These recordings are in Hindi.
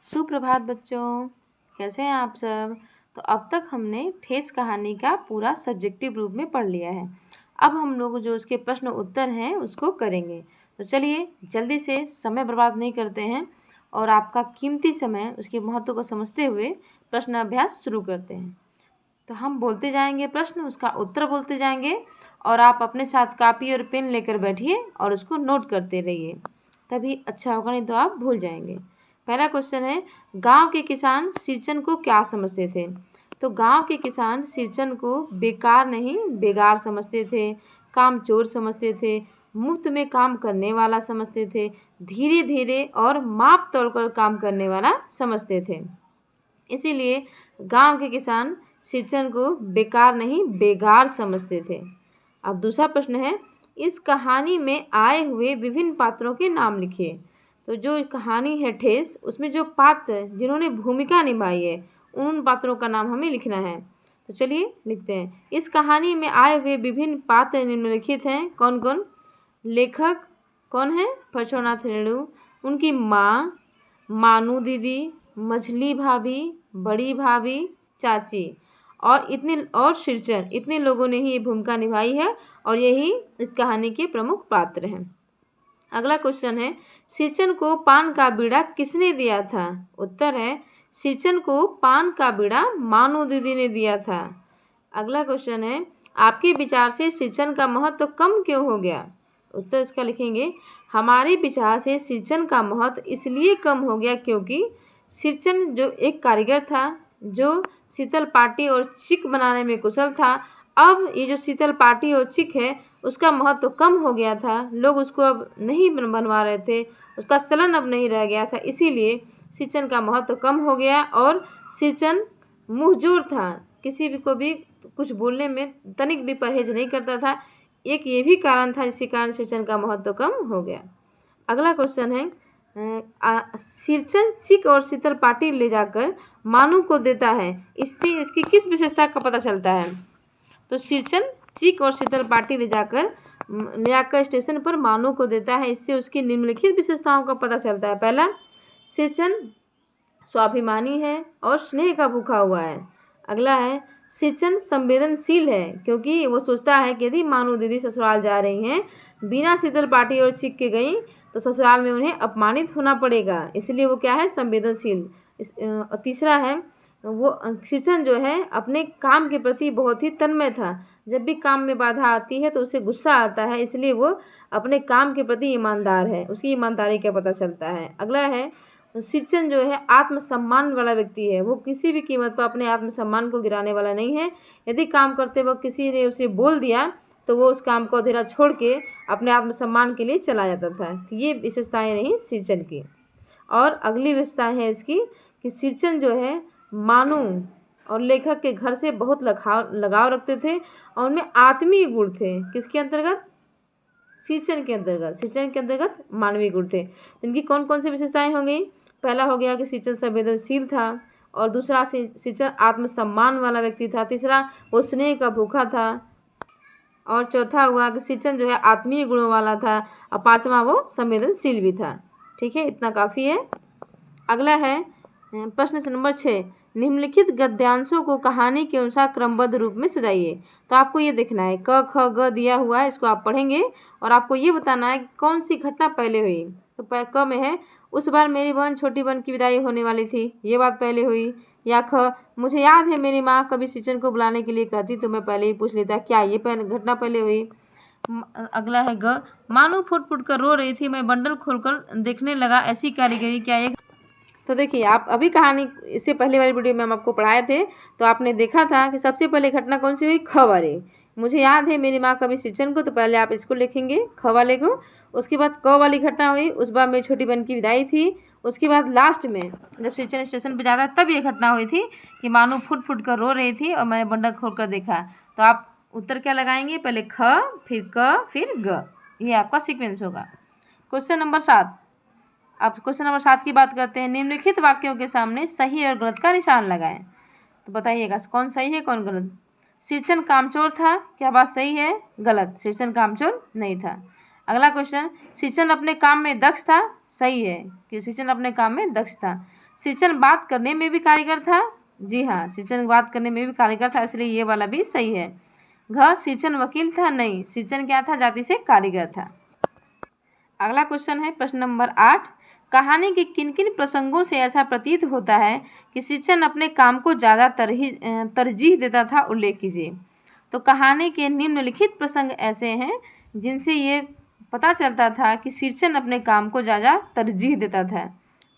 सुप्रभात बच्चों, कैसे हैं आप सब। तो अब तक हमने ठेस कहानी का पूरा सब्जेक्टिव रूप में पढ़ लिया है। अब हम लोग जो उसके प्रश्न उत्तर हैं उसको करेंगे। तो चलिए जल्दी से समय बर्बाद नहीं करते हैं और आपका कीमती समय उसके महत्व को समझते हुए प्रश्न अभ्यास शुरू करते हैं। तो हम बोलते जाएंगे प्रश्न, उसका उत्तर बोलते जाएंगे और आप अपने साथ कापी और पेन लेकर बैठिए और उसको नोट करते रहिए, तभी अच्छा होगा, नहीं तो आप भूल जाएंगे। पहला क्वेश्चन है, गांव के किसान सिंचन को क्या समझते थे। तो गांव के किसान सिंचन को बेकार नहीं बेगार समझते थे, कामचोर समझते थे, मुफ्त में काम करने वाला समझते थे, धीरे धीरे और माप तोड़कर काम करने वाला समझते थे। इसीलिए गांव के किसान सिंचन को बेकार नहीं बेगार समझते थे। अब दूसरा प्रश्न है, इस कहानी में आए हुए विभिन्न पात्रों के नाम लिखिए। तो जो कहानी है ठेस, उसमें जो पात्र जिन्होंने भूमिका निभाई है उन पात्रों का नाम हमें लिखना है। तो चलिए लिखते हैं। इस कहानी में आए हुए विभिन्न पात्र निम्नलिखित हैं। कौन कौन? लेखक कौन है? परशुनाथ रेणु, उनकी माँ, मानू दीदी, मछली भाभी, बड़ी भाभी, चाची और सिरचन, इतने लोगों ने ही ये भूमिका निभाई है और यही इस कहानी के प्रमुख पात्र हैं। अगला क्वेश्चन है, सिरचन को पान का बीड़ा किसने दिया था। उत्तर है, सिरचन को पान का बीड़ा मानू दीदी ने दिया था। अगला क्वेश्चन है, आपके विचार से सिरचन का महत्व कम क्यों हो गया। उत्तर इसका लिखेंगे, हमारे विचार से सिरचन का महत्व इसलिए कम हो गया क्योंकि सिरचन जो एक कारीगर था, जो शीतल पाटी और चिक बनाने में कुशल था, अब ये जो शीतल पाटी और चिक है उसका महत्व तो कम हो गया था, लोग उसको अब नहीं बनवा रहे थे, उसका चलन अब नहीं रह गया था, इसीलिए सिरचन का महत्व तो कम हो गया। और सिरचन मुंहजोर था, किसी भी को भी कुछ बोलने में तनिक भी परहेज नहीं करता था, एक ये भी कारण था जिसके कारण सिरचन का महत्व तो कम हो गया। अगला क्वेश्चन है, सिरचन चिक और शीतल पाटी ले जाकर मानू को देता है, इससे इसकी किस विशेषता का पता चलता है। तो सिरचन चिक और शीतल पाटी ले जाकर स्टेशन पर मानू को देता है, इससे उसकी निम्नलिखित विशेषताओं का पता चलता है। पहला, सिरचन स्वाभिमानी है और स्नेह का भूखा हुआ है। अगला है, सिरचन संवेदनशील है क्योंकि वो सोचता है कि यदि मानू दीदी ससुराल जा रही हैं, बिना शीतल पाटी और चिक के गई तो ससुराल में उन्हें अपमानित होना पड़ेगा, इसलिए वो क्या है, संवेदनशील। तीसरा है, वो सिरचन जो है अपने काम के प्रति बहुत ही तन्मय था, जब भी काम में बाधा आती है तो उसे गुस्सा आता है, इसलिए वो अपने काम के प्रति ईमानदार है, उसकी ईमानदारी का पता चलता है। अगला है, सिरचन जो है आत्मसम्मान वाला व्यक्ति है, वो किसी भी कीमत पर अपने आत्मसम्मान को गिराने वाला नहीं है। यदि काम करते वक्त किसी ने उसे बोल दिया तो वो उस काम को अधूरा छोड़ के अपने आत्मसम्मान के लिए चला जाता था। तो ये विशेषताएं रही सिरचन की। और अगली विशेषताएं है इसकी कि सिरचन जो है मानू और लेखक के घर से बहुत लगाव रखते थे और उनमें आत्मीय गुण थे। किसके अंतर्गत? सिरचन के अंतर्गत। सिरचन के अंतर्गत मानवीय गुण थे। इनकी कौन कौन सी विशेषताएं होंगी? पहला हो गया कि सिरचन संवेदनशील था, और दूसरा सिरचन आत्मसम्मान वाला व्यक्ति था, तीसरा वो स्नेह का भूखा था, और चौथा हुआ कि सिरचन जो है आत्मीय गुणों वाला था, और पांचवा वो संवेदनशील भी था। ठीक है, इतना काफ़ी है। अगला है प्रश्न नंबर 6, निम्नलिखित गद्यांशों को कहानी के अनुसार क्रमबद्ध रूप में सजाइए। तो आपको ये देखना है, क ख ग दिया हुआ है, इसको आप पढ़ेंगे और आपको ये बताना है कि कौन सी घटना पहले हुई। तो क में है, उस बार मेरी बहन छोटी बहन की विदाई होने वाली थी, ये बात पहले हुई। या ख, मुझे याद है मेरी माँ कभी सिरचन को बुलाने के लिए कहती तो मैं पहले ही पूछ लेता, क्या ये घटना पहले हुई। अगला है ग, मानू फुट फुट कर रो रही थी, मैं बंडल खोलकर देखने लगा, ऐसी कारीगरी क्या ये। तो देखिए, आप अभी कहानी इससे पहले वाली वीडियो में हम आपको पढ़ाए थे तो आपने देखा था कि सबसे पहले घटना कौन सी हुई, ख वाली। मुझे याद है मेरी माँ कभी सिरचन को, तो पहले आप इसको लिखेंगे ख वाले को। उसके बाद क वाली घटना हुई, उस बार मेरी छोटी बहन की विदाई थी। उसके बाद लास्ट में जब सिरचन स्टेशन पर जाता तब ये घटना हुई थी कि मानू फुट फुट कर रो रही थी और मैंने बंडल खोल कर देखा। तो आप उत्तर क्या लगाएंगे, पहले ख, फिर क, फिर ग, ये आपका सीक्वेंस होगा। क्वेश्चन नंबर 7, अब क्वेश्चन नंबर 7 की बात करते हैं। निम्नलिखित वाक्यों के सामने सही और गलत का निशान लगाएं। तो बताइएगा कौन सही है कौन गलत। सिरचन कामचोर था, क्या बात सही है? गलत, सिरचन कामचोर नहीं था। अगला क्वेश्चन, सिरचन अपने काम में दक्ष था, सही है कि सिरचन अपने काम में दक्ष था। सिंचन बात करने में भी कारीगर था। जी हाँ, सिंचन बात करने में भी कारीगर था, इसलिए ये वाला भी सही है। घ सिंचन वकील था, नहीं, सिंचन क्या था, जाति से कारीगर था। अगला क्वेश्चन है प्रश्न नंबर 8। कहानी के किन किन प्रसंगों से ऐसा प्रतीत होता है कि सिंचन अपने काम को ज़्यादा तरजीह देता था, उल्लेख कीजिए। तो कहानी के निम्नलिखित प्रसंग ऐसे हैं जिनसे ये पता चलता था कि सिंचन अपने काम को ज़्यादा तरजीह देता था।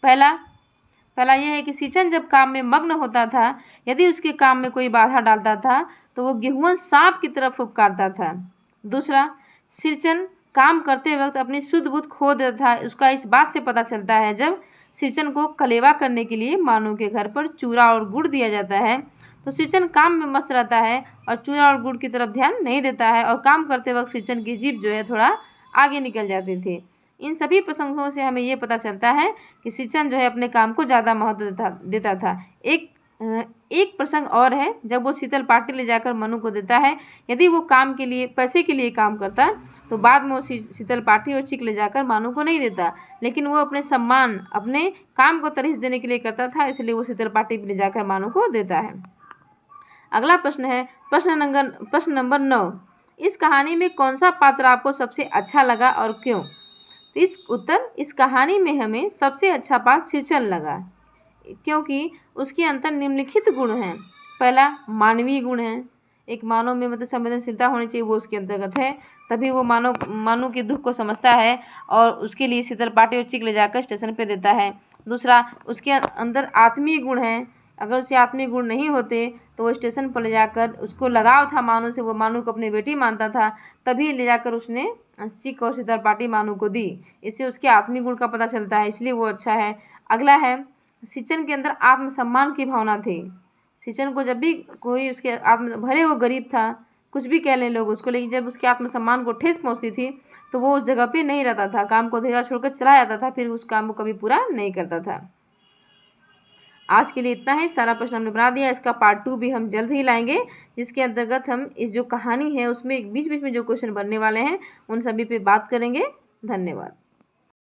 पहला यह है कि सिंचन जब काम में मग्न होता था, यदि उसके काम में कोई बाधा डालता था तो वो गेहूं सांप की तरफ फुफकारता था। दूसरा, सिंचन काम करते वक्त अपनी शुद्ध बुद्ध खो देता था। उसका इस बात से पता चलता है जब सिंचन को कलेवा करने के लिए मानव के घर पर चूरा और गुड़ दिया जाता है तो सिंचन काम में मस्त रहता है और चूरा और गुड़ की तरफ ध्यान नहीं देता है, और काम करते वक्त सिंचन की जीभ जो है थोड़ा आगे निकल जाती थी। इन सभी प्रसंगों से हमें ये पता चलता है कि सिंचन जो है अपने काम को ज़्यादा महत्व देता था। एक प्रसंग और है, जब वो शीतल पाटी ले जाकर मनु को देता है। यदि वो काम के लिए, पैसे के लिए काम करता तो बाद में वो शीतल पाटी और चिक ले जाकर मानू को नहीं देता, लेकिन वो अपने सम्मान, अपने काम को तरजीह देने के लिए करता था, इसलिए वो शीतल पाटी ले जाकर मानू को देता है। अगला प्रश्न है प्रश्न नंबर 9। इस कहानी में कौन सा पात्र आपको सबसे अच्छा लगा और क्यों? तो इस कहानी में हमें सबसे अच्छा पात्र सिंचन लगा, क्योंकि उसके अंदर निम्नलिखित गुण हैं। पहला, मानवीय गुण है। एक मानव में मतलब संवेदनशीलता होनी चाहिए, वो उसके अंतर्गत है, तभी वो मानव के दुख को समझता है और उसके लिए शीतल पाटी और चिक ले जाकर स्टेशन पे देता है। दूसरा, उसके अंदर आत्मीय गुण है। अगर उसे आत्मीय गुण नहीं होते तो वो स्टेशन पर ले जाकर, उसको लगाव था मानव से, वो मानव को अपनी बेटी मानता था, तभी ले जाकर उसने चिक और शीतल पाटी मानव को दी। इससे उसके आत्मीय गुण का पता चलता है, इसलिए वो अच्छा है। अगला है, सिंचन के अंदर आत्मसम्मान की भावना थी। सिंचन को जब भी कोई उसके भले वो गरीब था, कुछ भी कह लें लोग उसको, लेकिन जब उसके आत्मसम्मान को ठेस पहुंचती थी तो वो उस जगह पे नहीं रहता था, काम को धीरे छोड़कर चला जाता था, फिर उस काम को कभी पूरा नहीं करता था। आज के लिए इतना ही, सारा प्रश्न हमने बना दिया। इसका पार्ट 2 भी हम जल्द ही लाएंगे, जिसके अंतर्गत हम इस जो कहानी है उसमें बीच बीच में जो क्वेश्चन बनने वाले हैं उन सभी पे बात करेंगे। धन्यवाद।